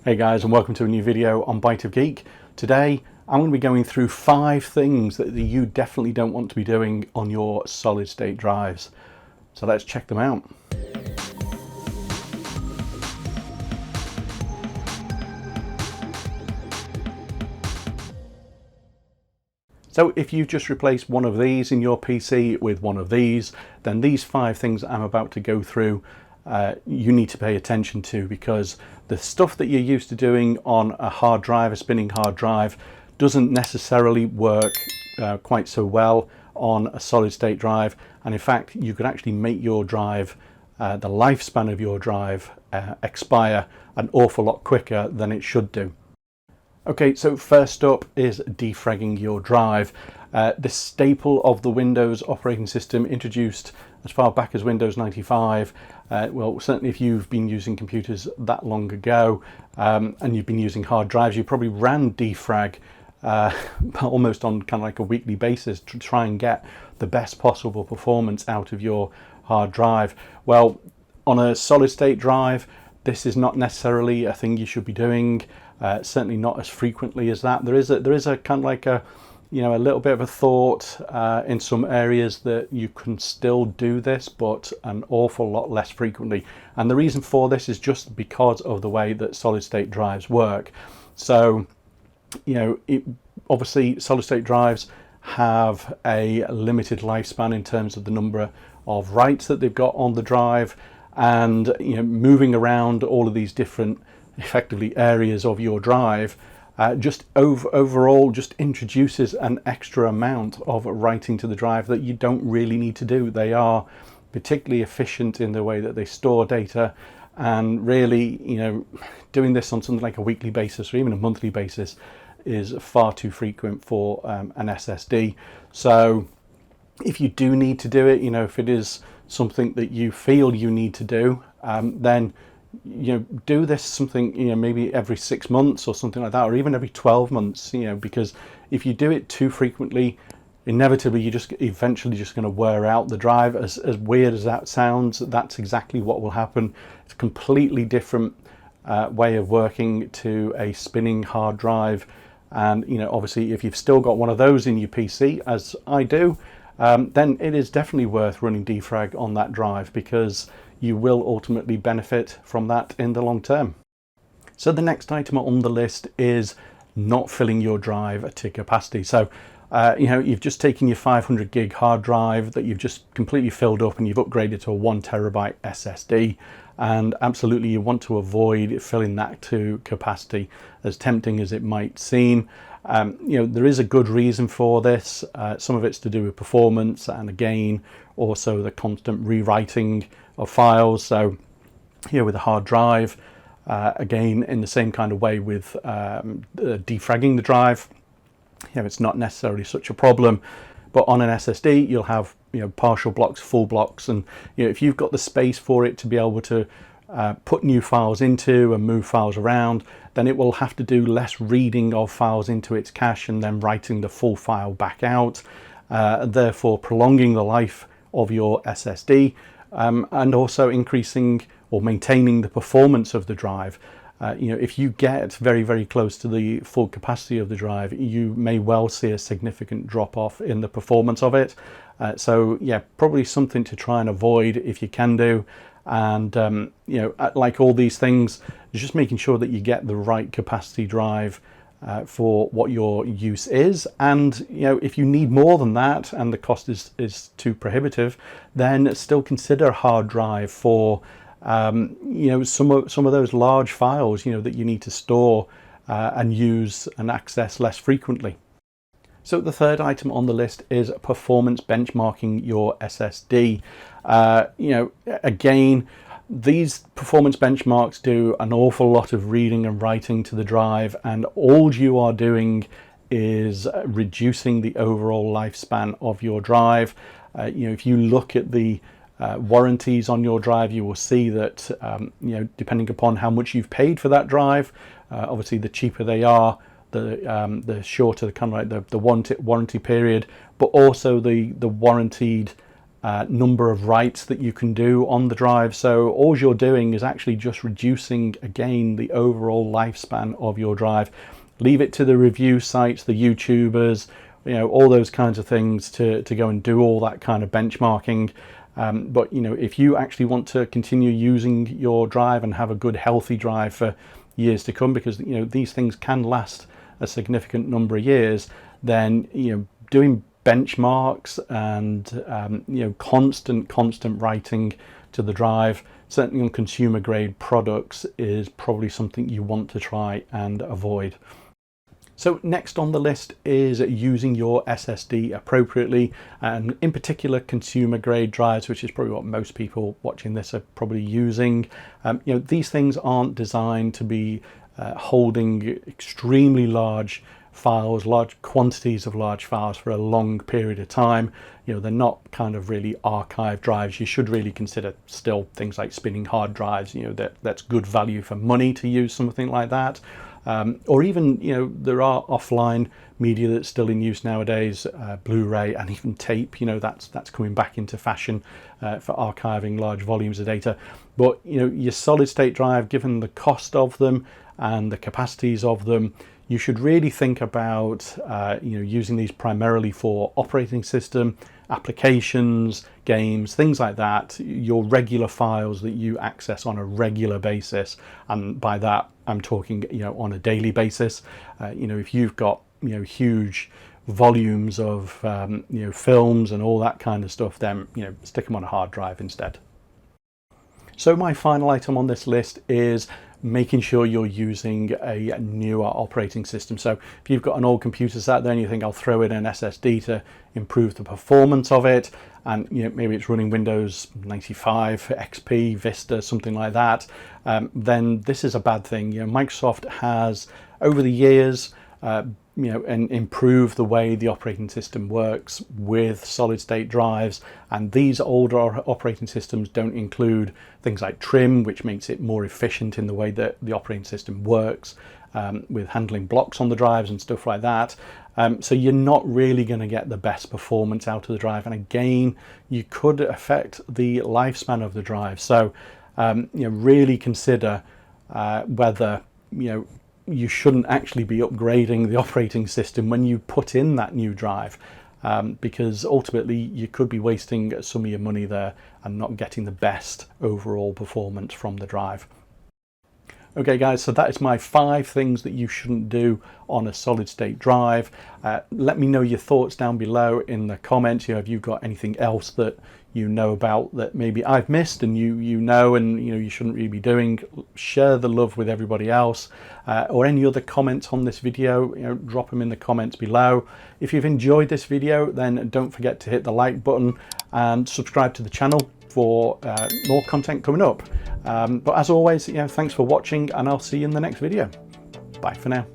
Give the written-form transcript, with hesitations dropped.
Hey guys, and welcome to a new video on Bite of Geek. Today I'm going to be going through 5 things that you definitely don't want to be doing on your solid state drives. So let's check them out. So if you've just replaced one of these in your PC with one of these, then these 5 things I'm about to go through you need to pay attention to, because the stuff that you're used to doing on a hard drive, a spinning hard drive, doesn't necessarily work quite so well on a solid state drive. And in fact, you could actually make your drive, the lifespan of your drive, expire an awful lot quicker than it should do. Okay, so first up is defragging your drive. This staple of the Windows operating system, introduced as far back as Windows 95. Well, certainly if you've been using computers that long ago and you've been using hard drives, you probably ran defrag almost on kind of like a weekly basis to try and get the best possible performance out of your hard drive. Well, on a solid state drive, this is not necessarily a thing you should be doing. Certainly not as frequently as that. There is a kind of like a little bit of a thought in some areas that you can still do this, but an awful lot less frequently. And the reason for this is just because of the way that solid state drives work. So, obviously solid state drives have a limited lifespan in terms of the number of writes that they've got on the drive, and moving around all of these different effectively areas of your drive overall just introduces an extra amount of writing to the drive that you don't really need to do. They are particularly efficient in the way that they store data, and really doing this on something like a weekly basis or even a monthly basis is far too frequent for an SSD. So if you do need to do it, if it is something that you feel you need to do, then do this something maybe every 6 months or something like that, or even every 12 months, because if you do it too frequently, inevitably you're just eventually just going to wear out the drive. As weird as that sounds, that's exactly what will happen. It's a completely different way of working to a spinning hard drive, and obviously if you've still got one of those in your PC, as I do, then it is definitely worth running defrag on that drive, because you will ultimately benefit from that in the long term. So the next item on the list is not filling your drive to capacity. So you've just taken your 500 gig hard drive that you've just completely filled up and you've upgraded to a 1 terabyte SSD, and absolutely you want to avoid filling that to capacity, as tempting as it might seem. There is a good reason for this. Some of it's to do with performance, and again also the constant rewriting of files. So with a hard drive, again in the same kind of way with defragging the drive, it's not necessarily such a problem. But on an SSD you'll have partial blocks, full blocks, and if you've got the space for it to be able to put new files into and move files around, then it will have to do less reading of files into its cache and then writing the full file back out, therefore prolonging the life of your SSD, and also increasing or maintaining the performance of the drive. If you get very, very close to the full capacity of the drive, you may well see a significant drop off in the performance of it. So yeah, probably something to try and avoid if you can do. And like all these things, just making sure that you get the right capacity drive for what your use is. And if you need more than that and the cost is too prohibitive, then still consider a hard drive for some of those large files that you need to store and use and access less frequently. So the third item on the list is performance benchmarking your SSD. Again, these performance benchmarks do an awful lot of reading and writing to the drive, and all you are doing is reducing the overall lifespan of your drive. If you look at the warranties on your drive, you will see that depending upon how much you've paid for that drive, obviously the cheaper they are, the shorter the kind of like the warranty period, but also the warranted number of writes that you can do on the drive. So all you're doing is actually just reducing again the overall lifespan of your drive. Leave it to the review sites, the YouTubers, you know, all those kinds of things to go and do all that kind of benchmarking. But you know, if you actually want to continue using your drive and have a good healthy drive for years to come, because you know these things can last a significant number of years, then you know doing benchmarks and you know constant writing to the drive, certainly on consumer grade products, is probably something you want to try and avoid. So next on the list is using your SSD appropriately, and in particular consumer grade drives, which is probably what most people watching this are probably using. You know, these things aren't designed to be holding extremely large files, large quantities of large files for a long period of time. You know, they're not kind of really archive drives. You should really consider still things like spinning hard drives. You know, that's good value for money to use something like that. Or even, you know, there are offline media that's still in use nowadays, Blu-ray and even tape. You know, that's coming back into fashion for archiving large volumes of data. But you know, your solid state drive, given the cost of them and the capacities of them, you should really think about you know, using these primarily for operating system applications, games, things like that, your regular files that you access on a regular basis. And by that I'm talking, you know, on a daily basis. You know, if you've got, you know, huge volumes of you know, films and all that kind of stuff, then you know, stick them on a hard drive instead. So my final item on this list is making sure you're using a newer operating system. So if you've got an old computer sat there and you think I'll throw in an SSD to improve the performance of it, and you know, maybe it's running Windows 95, XP, Vista, something like that, then this is a bad thing. You know, Microsoft has over the years you know, and improve the way the operating system works with solid state drives, and these older operating systems don't include things like trim, which makes it more efficient in the way that the operating system works with handling blocks on the drives and stuff like that. So you're not really going to get the best performance out of the drive, and again, you could affect the lifespan of the drive. So you know, really consider whether, you know, you shouldn't actually be upgrading the operating system when you put in that new drive, because ultimately you could be wasting some of your money there and not getting the best overall performance from the drive. Okay guys, so that is my 5 things that you shouldn't do on a solid state drive. Let me know your thoughts down below in the comments. You know, have you got anything else that you know about that maybe I've missed and you know and you know you shouldn't really be doing? Share the love with everybody else, or any other comments on this video, you know, drop them in the comments below. If you've enjoyed this video, then don't forget to hit the like button and subscribe to the channel for more content coming up. But as always, you know, thanks for watching, and I'll see you in the next video. Bye for now.